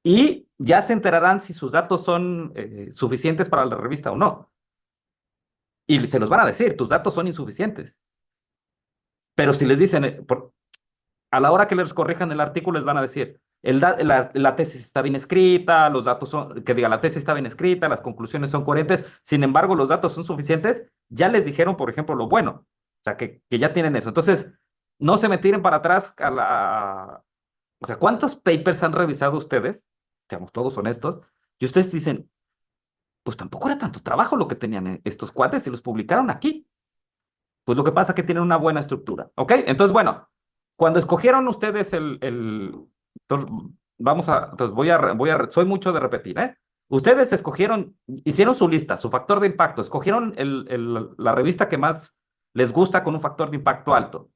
[SPEAKER 1] y ya se enterarán si sus datos son suficientes para la revista o no. Y se los van a decir, tus datos son insuficientes. Pero si les dicen, a la hora que les corrijan el artículo, les van a decir, la tesis está bien escrita, los datos son, que diga, la tesis está bien escrita, las conclusiones son coherentes, sin embargo, los datos son suficientes, ya les dijeron, por ejemplo, lo bueno, o sea, que ya tienen eso. Entonces, no se me tiren para atrás o sea, ¿cuántos papers han revisado ustedes? Seamos todos honestos, y ustedes dicen, pues tampoco era tanto trabajo lo que tenían estos cuates y los publicaron aquí. Pues lo que pasa es que tienen una buena estructura, ¿ok? Entonces, bueno, cuando escogieron ustedes entonces, entonces soy mucho de repetir, ¿eh? Ustedes escogieron, hicieron su lista, su factor de impacto, escogieron la revista que más les gusta con un factor de impacto alto.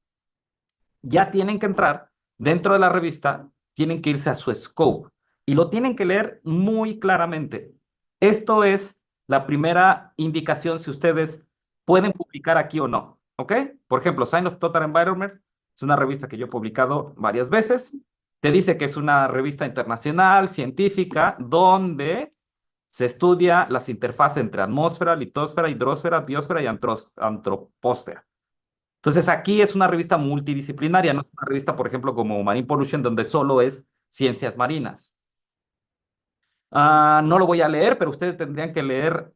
[SPEAKER 1] Ya tienen que entrar dentro de la revista, tienen que irse a su scope y lo tienen que leer muy claramente. Esto es la primera indicación si ustedes pueden publicar aquí o no, ¿ok? Por ejemplo, Sign of Total Environment es una revista que yo he publicado varias veces. Te dice que es una revista internacional, científica, donde se estudia las interfaces entre atmósfera, litosfera, hidrosfera, biosfera y antroposfera. Entonces aquí es una revista multidisciplinaria, no es una revista, por ejemplo, como Marine Pollution, donde solo es ciencias marinas. No lo voy a leer, pero ustedes tendrían que leer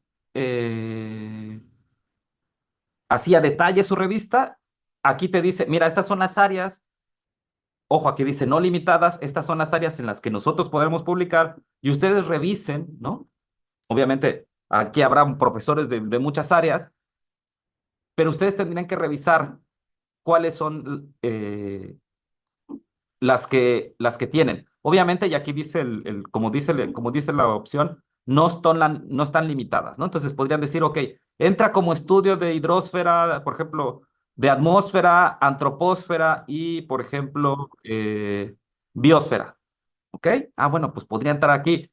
[SPEAKER 1] así a detalle su revista. Aquí te dice, mira, estas son las áreas, ojo, aquí dice no limitadas, estas son las áreas en las que nosotros podemos publicar y ustedes revisen, ¿no? Obviamente, aquí habrá profesores de muchas áreas, pero ustedes tendrían que revisar cuáles son las que tienen. Obviamente, y aquí dice como dice la opción, no están limitadas, ¿no? Entonces podrían decir, ok, entra como estudio de hidrosfera, por ejemplo, de atmósfera, antroposfera y, por ejemplo, biosfera, ¿ok? Bueno, pues podría entrar aquí.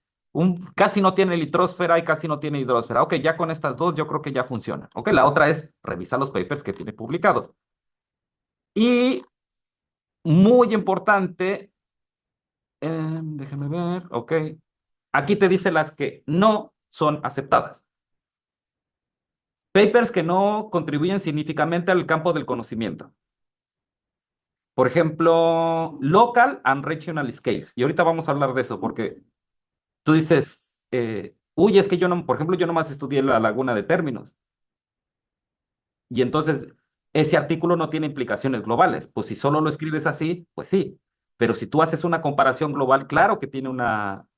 [SPEAKER 1] Casi no tiene litrósfera y casi no tiene hidrosfera. Ok, ya con estas dos yo creo que ya funciona. Ok, la otra es revisar los papers que tiene publicados. Y muy importante, déjame ver, ok. Aquí te dice las que no son aceptadas. Papers que no contribuyen significativamente al campo del conocimiento. Por ejemplo, local and regional scales. Y ahorita vamos a hablar de eso porque tú dices, uy, es que yo no, por ejemplo, yo nomás estudié la laguna de términos. Y entonces ese artículo no tiene implicaciones globales. Pues si solo lo escribes así, pues sí. Pero si tú haces una comparación global, claro que tiene una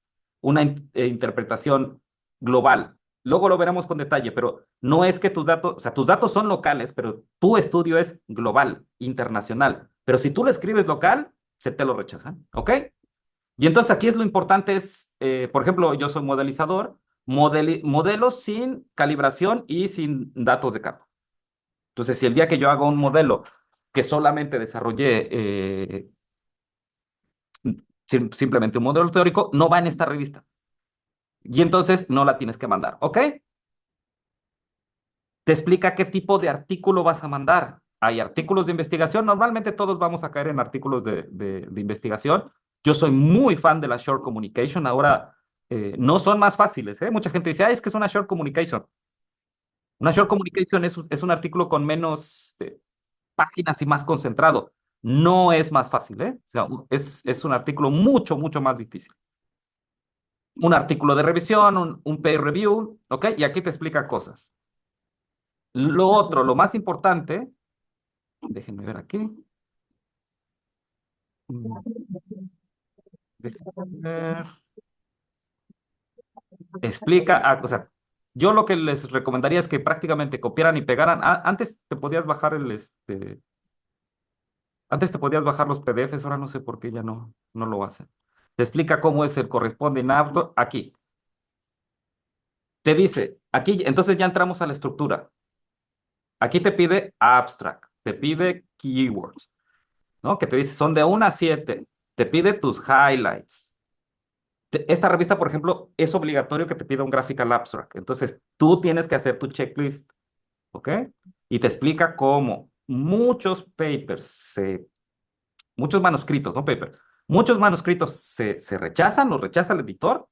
[SPEAKER 1] interpretación global. Luego lo veremos con detalle, pero no es que tus datos, o sea, tus datos son locales, pero tu estudio es global, internacional. Pero si tú lo escribes local, se te lo rechazan, ¿ok? Y entonces aquí es lo importante es, por ejemplo, yo soy modelizador, modelos sin calibración y sin datos de campo. Entonces, si el día que yo hago un modelo que solamente desarrollé simplemente un modelo teórico, no va en esta revista. Y entonces no la tienes que mandar, ¿ok? Te explica qué tipo de artículo vas a mandar. Hay artículos de investigación, normalmente todos vamos a caer en artículos de investigación. Yo soy muy fan de la short communication, ahora no son más fáciles, ¿eh? Mucha gente dice, es que es una short communication. Una short communication es un artículo con menos páginas y más concentrado. No es más fácil, ¿eh? O sea, es un artículo mucho, mucho más difícil. Un artículo de revisión, un peer review, ¿ok? Y aquí te explica cosas. Lo otro, lo más importante, déjenme ver aquí. Déjenme ver. Explica, o sea, yo lo que les recomendaría es que prácticamente copiaran y pegaran. Antes te podías bajar los PDFs, ahora no sé por qué ya no lo hacen. Te explica cómo es el corresponding auto aquí. Te dice, aquí, entonces ya entramos a la estructura. Aquí te pide abstract, te pide keywords, ¿no? Que te dice, son de 1 a 7, te pide tus highlights. Esta revista, por ejemplo, es obligatorio que te pida un graphical abstract. Entonces, tú tienes que hacer tu checklist, ¿ok? Y te explica cómo muchos papers, muchos manuscritos, no papers, muchos manuscritos se rechazan, los rechaza el editor,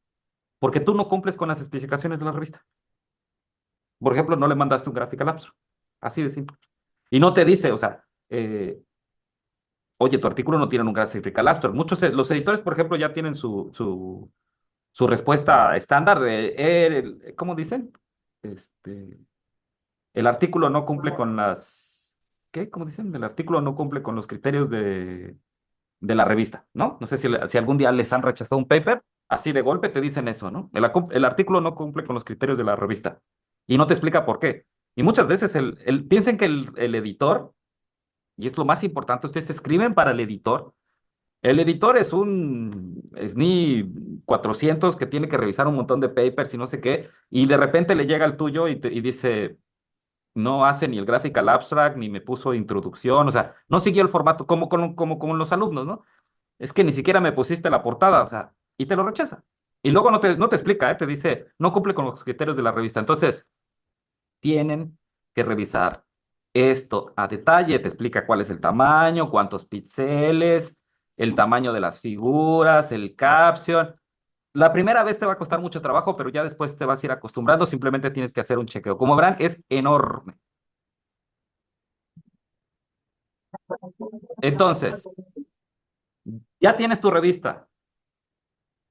[SPEAKER 1] porque tú no cumples con las especificaciones de la revista. Por ejemplo, no le mandaste un graphical abstract. Así de simple. Y no te dice, o sea, oye, tu artículo no tiene un graphical abstract. Muchos, los editores, por ejemplo, ya tienen su respuesta estándar de, ¿cómo dicen? Este, el artículo no cumple con las, ¿qué? ¿Cómo dicen? El artículo no cumple con los criterios de la revista, ¿no? No sé si algún día les han rechazado un paper, así de golpe te dicen eso, ¿no? El artículo no cumple con los criterios de la revista y no te explica por qué. Y muchas veces piensen que el editor, y es lo más importante, ustedes escriben para el editor es un SNI 400 que tiene que revisar un montón de papers y no sé qué, y de repente le llega el tuyo y dice, no hace ni el graphical abstract, ni me puso introducción, o sea, no siguió el formato como los alumnos, ¿no? Es que ni siquiera me pusiste la portada, o sea, y te lo rechaza. Y luego no te explica, ¿eh? Te dice, no cumple con los criterios de la revista. Entonces, tienen que revisar esto a detalle, te explica cuál es el tamaño, cuántos píxeles, el tamaño de las figuras, el caption. La primera vez te va a costar mucho trabajo, pero ya después te vas a ir acostumbrando, simplemente tienes que hacer un chequeo. Como verán, es enorme. Entonces, ya tienes tu revista.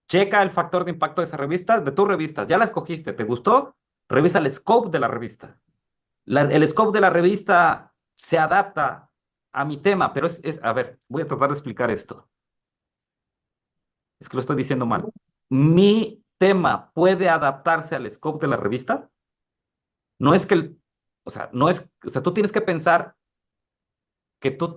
[SPEAKER 1] Checa el factor de impacto de esa revista, de tus revistas. Ya la escogiste, ¿te gustó? Revisa el scope de la revista. El scope de la revista se adapta a mi tema, pero a ver, voy a tratar de explicar esto. Es que lo estoy diciendo mal. Mi tema puede adaptarse al scope de la revista. No es que o sea, no es, o sea, tú tienes que pensar que o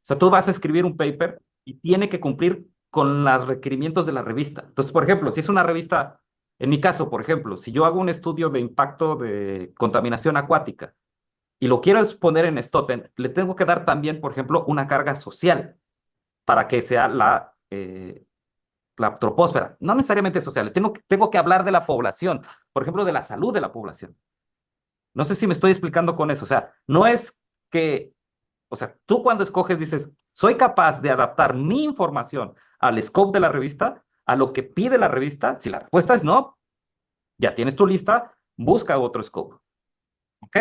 [SPEAKER 1] sea, tú vas a escribir un paper y tiene que cumplir con los requerimientos de la revista. Entonces, por ejemplo, si es una revista, en mi caso, por ejemplo, si yo hago un estudio de impacto de contaminación acuática y lo quiero exponer en Stoten, le tengo que dar también, por ejemplo, una carga social para que sea la troposfera. No necesariamente social, tengo que hablar de la población, por ejemplo, de la salud de la población. No sé si me estoy explicando con eso. O sea, no es que, o sea, tú cuando escoges dices, soy capaz de adaptar mi información al scope de la revista, a lo que pide la revista. Si la respuesta es no, ya tienes tu lista, busca otro scope. ¿Ok?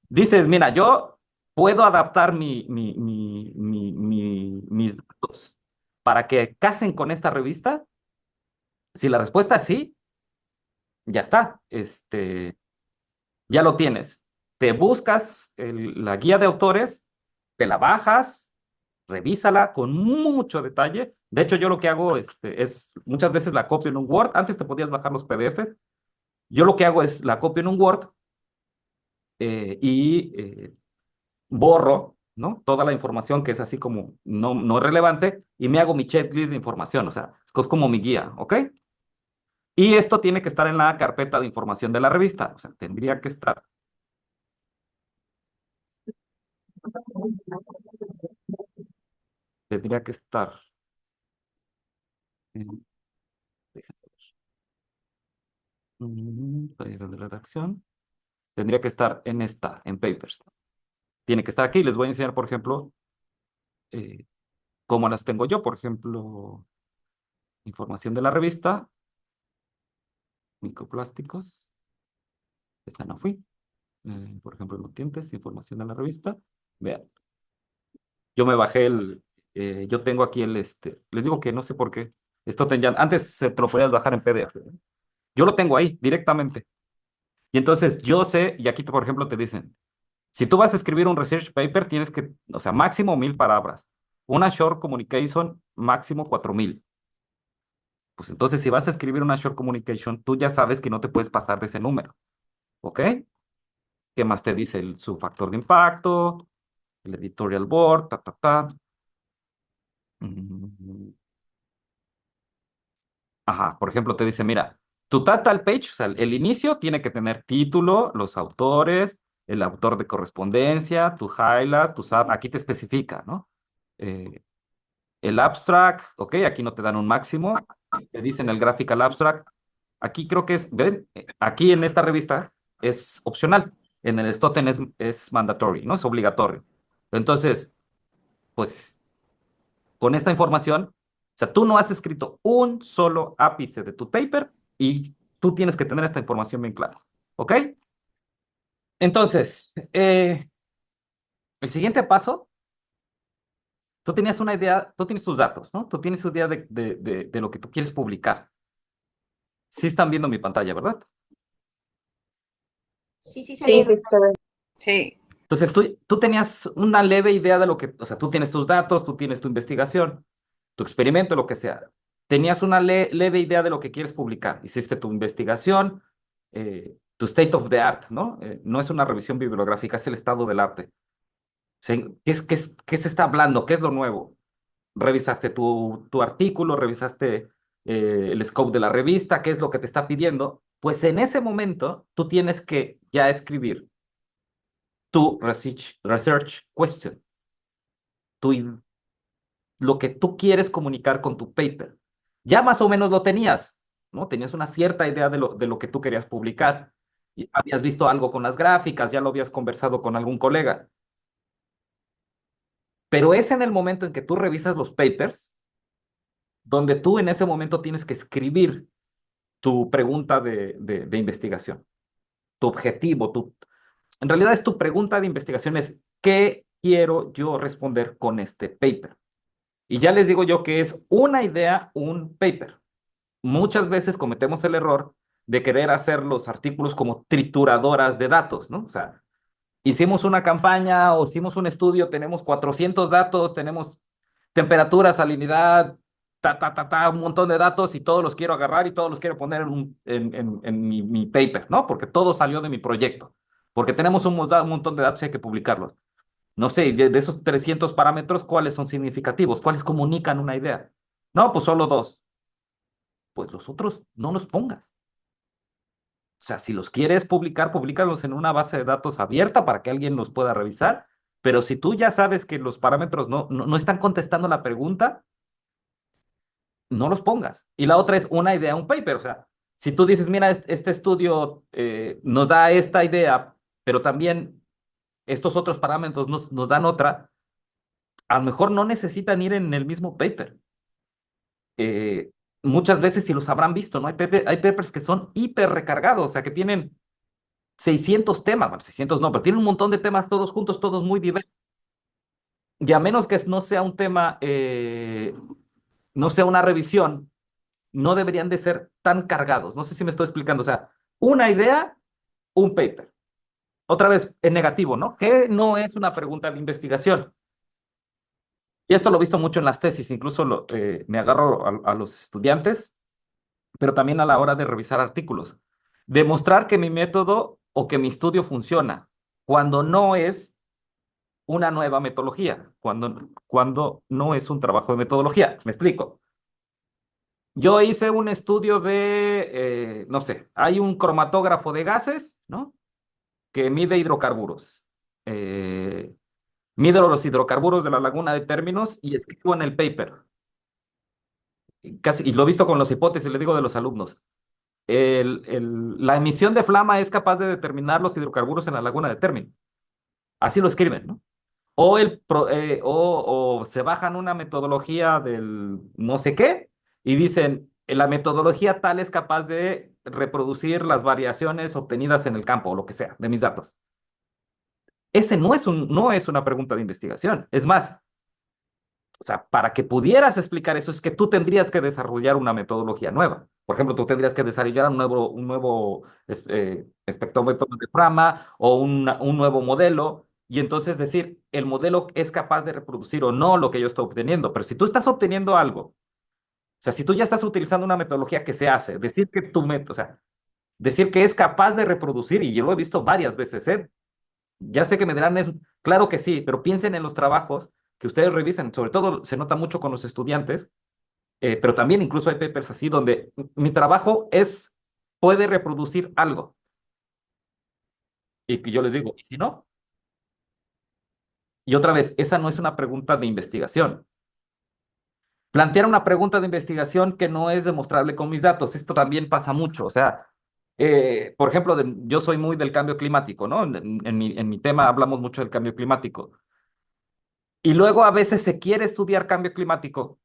[SPEAKER 1] Dices, mira, yo puedo adaptar mis datos para que casen con esta revista. Si la respuesta es sí, ya está. Ya lo tienes. Te buscas la guía de autores, te la bajas, revísala con mucho detalle. De hecho, yo lo que hago es muchas veces la copio en un Word. Antes te podías bajar los PDFs. Yo lo que hago es la copio en un Word y borro, ¿no? Toda la información que es así como no es relevante y me hago mi checklist de información. O sea, es como mi guía, ¿ok? Y esto tiene que estar en la carpeta de información de la revista. O sea, tendría que estar. en- taller de redacción. Tendría que estar en Papers. Tiene que estar aquí. Les voy a enseñar, por ejemplo, eh, cómo las tengo yo. Por ejemplo, información de la revista, microplásticos. Esta no fui. Por ejemplo, nutrientes, información de la revista. Vean, yo me bajé yo tengo aquí les digo que no sé por qué. Antes se te lo podías bajar en PDF. Yo lo tengo ahí directamente. Y entonces yo sé, y aquí, por ejemplo, te dicen, si tú vas a escribir un research paper, tienes que, o sea, máximo 1000 palabras. Una short communication, máximo 4000. Pues entonces, si vas a escribir una short communication, tú ya sabes que no te puedes pasar de ese número. ¿Ok? ¿Qué más te dice su factor de impacto? El editorial board, ta, ta, ta. Mm, Ajá, por ejemplo, te dice, mira, tu title page, o sea, el inicio tiene que tener título, los autores, el autor de correspondencia, tu highlight, tu sub, aquí te especifica, ¿no? Eh, el abstract, ok, aquí no te dan un máximo, te dicen el graphical abstract. Aquí creo que es, ven, aquí en esta revista es opcional, en el Stoten es mandatory, ¿no? Es obligatorio. Entonces, pues con esta información, o sea, tú no has escrito un solo ápice de tu paper y tú tienes que tener esta información bien clara, ¿ok? Entonces, el siguiente paso, tú tenías una idea, tú tienes tus datos, ¿no? Tú tienes tu idea de lo que tú quieres publicar. Sí están viendo mi pantalla, ¿verdad?
[SPEAKER 2] Sí, sí,
[SPEAKER 5] Sí,
[SPEAKER 2] sale.
[SPEAKER 5] sí.
[SPEAKER 1] Entonces, tú tenías una leve idea de lo que, o sea, tú tienes tus datos, tú tienes tu investigación, tu experimento, lo que sea. Tenías una leve idea de lo que quieres publicar. Hiciste tu investigación, tu state of the art, ¿no? No es una revisión bibliográfica, es el estado del arte. O sea, ¿qué se está hablando? ¿Qué es lo nuevo? Revisaste tu artículo, revisaste el scope de la revista, qué es lo que te está pidiendo. Pues en ese momento tú tienes que ya escribir tu research question, tu, lo que tú quieres comunicar con tu paper. Ya más o menos lo tenías, ¿no? Tenías una cierta idea de lo que tú querías publicar. Y habías visto algo con las gráficas, ya lo habías conversado con algún colega. Pero es en el momento en que tú revisas los papers, donde tú en ese momento tienes que escribir tu pregunta de investigación, tu objetivo, en realidad es tu pregunta de investigación es, ¿qué quiero yo responder con este paper? Y ya les digo yo que es una idea, un paper. Muchas veces cometemos el error de querer hacer los artículos como trituradoras de datos, ¿no? O sea, hicimos una campaña o hicimos un estudio, tenemos 400 datos, tenemos temperatura, salinidad, un montón de datos y todos los quiero agarrar y todos los quiero poner en mi paper, ¿no? Porque todo salió de mi proyecto. Porque tenemos un montón de datos y hay que publicarlos. No sé, de esos 300 parámetros, ¿cuáles son significativos? ¿Cuáles comunican una idea? No, pues solo dos. Pues los otros no los pongas. O sea, si los quieres publicar, públicalos en una base de datos abierta para que alguien los pueda revisar. Pero si tú ya sabes que los parámetros no están contestando la pregunta, no los pongas. Y la otra es una idea, un paper. O sea, si tú dices, mira, este estudio nos da esta idea, pero también estos otros parámetros nos dan otra, a lo mejor no necesitan ir en el mismo paper. Eh, muchas veces, si los habrán visto, ¿no? Hay papers que son hiper recargados, o sea, que tienen 600 temas, bueno, 600 no, pero tienen un montón de temas todos juntos, todos muy diversos. Y a menos que no sea un tema, no sea una revisión, no deberían de ser tan cargados. No sé si me estoy explicando. O sea, una idea, un paper. Otra vez, en negativo, ¿no? ¿Qué no es una pregunta de investigación? Y esto lo he visto mucho en las tesis, incluso me agarro a los estudiantes, pero también a la hora de revisar artículos. Demostrar que mi método o que mi estudio funciona, cuando no es una nueva metodología, cuando no es un trabajo de metodología. Me explico. Yo hice un estudio no sé, hay un cromatógrafo de gases, ¿no? Que mide hidrocarburos. Eh, Mide los hidrocarburos de la laguna de términos y escribo en el paper. Y lo he visto con las hipótesis, le digo de los alumnos. La emisión de flama es capaz de determinar los hidrocarburos en la laguna de términos. Así lo escriben, ¿no? O se bajan una metodología del no sé qué y dicen, la metodología tal es capaz de reproducir las variaciones obtenidas en el campo o lo que sea de mis datos. Ese no es una pregunta de investigación. Es más, o sea, para que pudieras explicar eso es que tú tendrías que desarrollar una metodología nueva. Por ejemplo, tú tendrías que desarrollar un nuevo espectrómetro de Frama o un nuevo modelo y entonces decir, el modelo es capaz de reproducir o no lo que yo estoy obteniendo. Pero si tú estás obteniendo algo, o sea, si tú ya estás utilizando una metodología que se hace, decir que o sea, decir que es capaz de reproducir, y yo lo he visto varias veces, ¿eh? Ya sé que me dirán, claro que sí, pero piensen en los trabajos que ustedes revisen, sobre todo se nota mucho con los estudiantes, pero también incluso hay papers así donde mi trabajo puede reproducir algo. Y que yo les digo, ¿y si no? Y otra vez, esa no es una pregunta de investigación. Plantear una pregunta de investigación que no es demostrable con mis datos. Esto también pasa mucho. O sea, por ejemplo, yo soy muy del cambio climático, ¿no? En mi tema hablamos mucho del cambio climático. Y luego a veces se quiere estudiar cambio climático.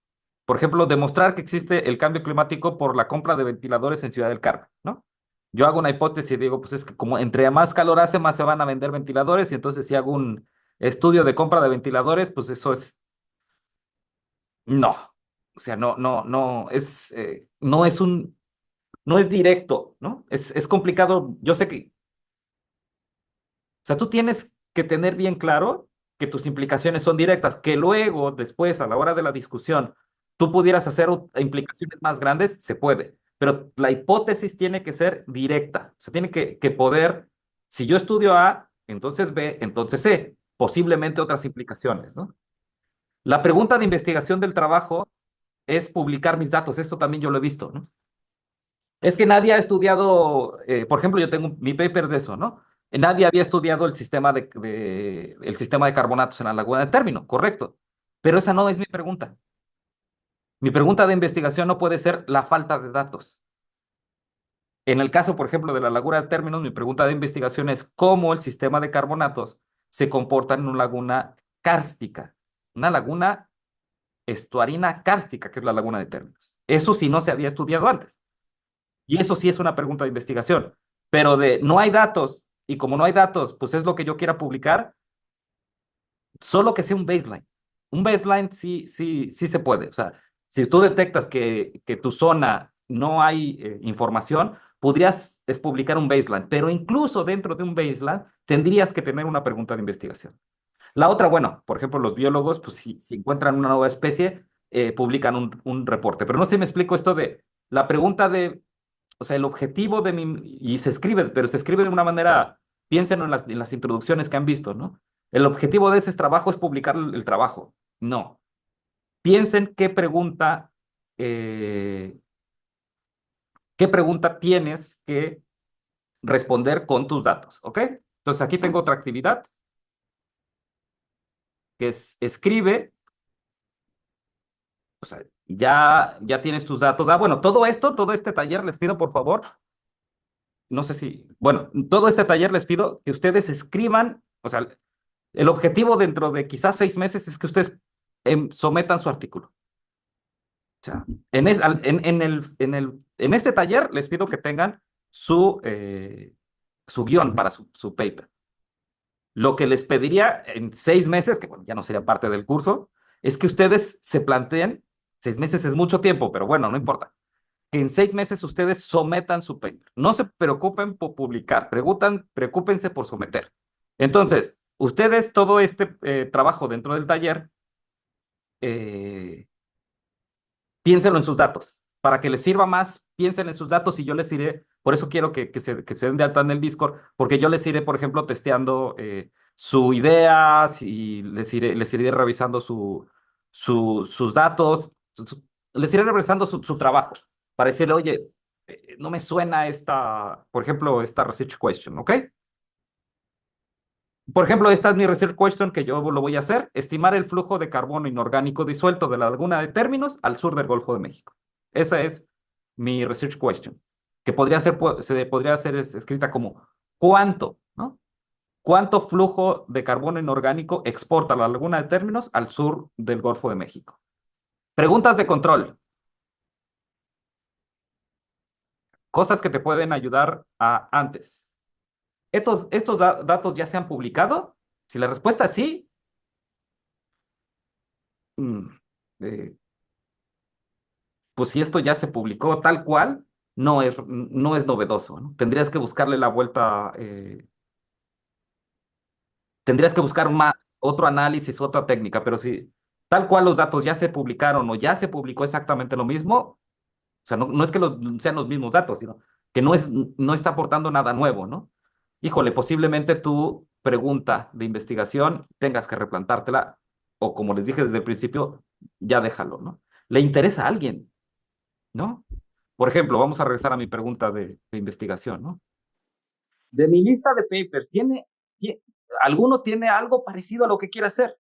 [SPEAKER 1] Por ejemplo, demostrar que existe el cambio climático por la compra de ventiladores en Ciudad del Carmen, ¿no? Yo hago una hipótesis y digo, pues es que como entre más calor hace, más se van a vender ventiladores. Y entonces si hago un estudio de compra de ventiladores, pues eso es no. O sea, no es directo, ¿no? Es complicado. Yo sé que, o sea, tú tienes que tener bien claro que tus implicaciones son directas, que luego, después, a la hora de la discusión, tú pudieras hacer implicaciones más grandes, se puede, pero la hipótesis tiene que ser directa, o sea, tiene que poder, si yo estudio A, entonces B, entonces C, posiblemente otras implicaciones, ¿no? La pregunta de investigación del trabajo es publicar mis datos, esto también yo lo he visto, ¿no? Es que nadie ha estudiado, por ejemplo, yo tengo mi paper de eso, ¿no? Nadie había estudiado el sistema de carbonatos en la laguna de término, correcto. Pero esa no es mi pregunta. Mi pregunta de investigación no puede ser la falta de datos. En el caso, por ejemplo, de la laguna de términos, mi pregunta de investigación es cómo el sistema de carbonatos se comporta en una laguna kárstica, una laguna estuarina kárstica, que es la laguna de términos. Eso sí no se había estudiado antes. Y eso sí es una pregunta de investigación. Pero de no hay datos, y como no hay datos, pues es lo que yo quiera publicar, solo que sea un baseline. Un baseline sí se puede. O sea, si tú detectas que tu zona no hay información, podrías publicar un baseline, pero incluso dentro de un baseline tendrías que tener una pregunta de investigación. La otra, bueno, por ejemplo, los biólogos, pues si encuentran una nueva especie, publican un reporte. Pero no sé si me explico esto de la pregunta de, o sea, el objetivo de mi, y se escribe, pero se escribe de una manera, piensen en las introducciones que han visto, ¿no? El objetivo de ese trabajo es publicar el trabajo. No. Piensen eh, qué pregunta tienes que responder con tus datos, ¿ok? Entonces aquí tengo otra actividad que es escribe, o sea, ya tienes tus datos. Ah, bueno, todo este taller les pido por favor, no sé si, bueno, todo este taller les pido que ustedes escriban, o sea, el objetivo dentro de quizás 6 meses es que ustedes sometan su artículo. O sea, en este taller les pido que tengan su guión para su paper. Lo que les pediría en 6 meses, que bueno, ya no sería parte del curso, es que ustedes se planteen, 6 meses es mucho tiempo, pero bueno, no importa, que en 6 meses ustedes sometan su paper. No se preocupen por publicar, preocúpense por someter. Entonces, ustedes todo este trabajo dentro del taller, eh, piénsenlo en sus datos. Para que les sirva más, piensen en sus datos y yo les iré, por eso quiero que se den de alta en el Discord, porque yo les iré, por ejemplo, testeando su idea, y les iré revisando sus datos, les iré revisando su trabajo, para decirle, oye, no me suena por ejemplo, esta research question, ¿ok? Por ejemplo, esta es mi research question que yo lo voy a hacer, estimar el flujo de carbono inorgánico disuelto de la laguna de términos al sur del Golfo de México. Esa es mi research question, que se podría ser escrita como ¿cuánto, no? ¿Cuánto flujo de carbono inorgánico exporta la laguna de términos al sur del Golfo de México? Preguntas de control, cosas que te pueden ayudar a antes. ¿Estos datos ya se han publicado? Si la respuesta es sí, mm, eh, pues si esto ya se publicó tal cual, no es novedoso, ¿no? Tendrías que buscar otro análisis, otra técnica, pero si tal cual los datos ya se publicaron o ya se publicó exactamente lo mismo, o sea, no es que sean los mismos datos, sino que no está aportando nada nuevo, ¿no? Híjole, posiblemente tu pregunta de investigación tengas que replantártela, o como les dije desde el principio, ya déjalo, ¿no? ¿Le interesa a alguien? ¿No? Por ejemplo, vamos a regresar a mi pregunta de investigación, ¿no? de mi lista de papers, ¿alguno tiene algo parecido a lo que quiere hacer?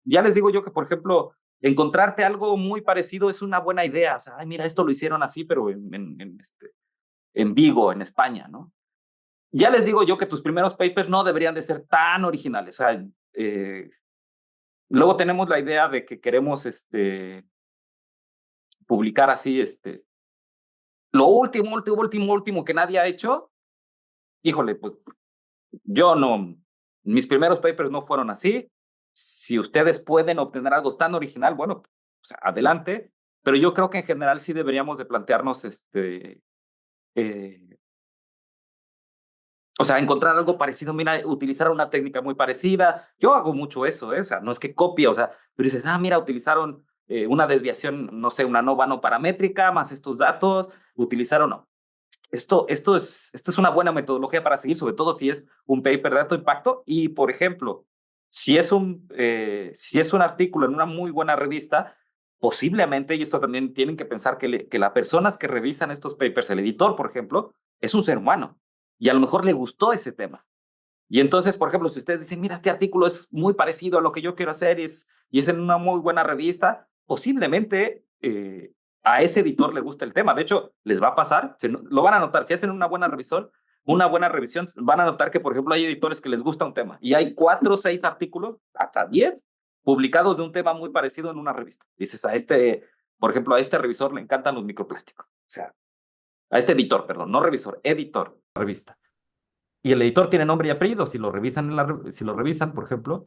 [SPEAKER 1] Ya les digo yo que, por ejemplo, encontrarte algo muy parecido es una buena idea. O sea, ay, mira, esto lo hicieron así, pero en Vigo, en España, ¿no? Ya les digo yo que tus primeros papers no deberían de ser tan originales. O sea, luego tenemos la idea de que queremos publicar así, lo último que nadie ha hecho. Híjole, pues yo no, mis primeros papers no fueron así. Si ustedes pueden obtener algo tan original, bueno, o sea, adelante. Pero yo creo que en general sí deberíamos de plantearnos, o sea, encontrar algo parecido, mira, utilizar una técnica muy parecida. Yo hago mucho eso, o sea, no es que copie, o sea, pero dices, mira, utilizaron una desviación, no sé, una nova no paramétrica, más estos datos, utilizaron, no. Esto es una buena metodología para seguir, sobre todo si es un paper de alto impacto. Y, por ejemplo, si es si es un artículo en una muy buena revista, posiblemente, y esto también tienen que pensar que las personas que revisan estos papers, el editor, por ejemplo, es un ser humano y a lo mejor le gustó ese tema. Y entonces, por ejemplo, si ustedes dicen, mira, este artículo es muy parecido a lo que yo quiero hacer y es en una muy buena revista, posiblemente a ese editor le gusta el tema. De hecho, les va a pasar, lo van a notar, si hacen una buena revisión, van a notar que, por ejemplo, hay editores que les gusta un tema y hay 4 o 6 artículos, hasta 10, publicados de un tema muy parecido en una revista. Dices, por ejemplo, a este revisor le encantan los microplásticos. O sea, a este editor, perdón, no revisor, editor, revista. Y el editor tiene nombre y apellido. Si lo revisan, por ejemplo,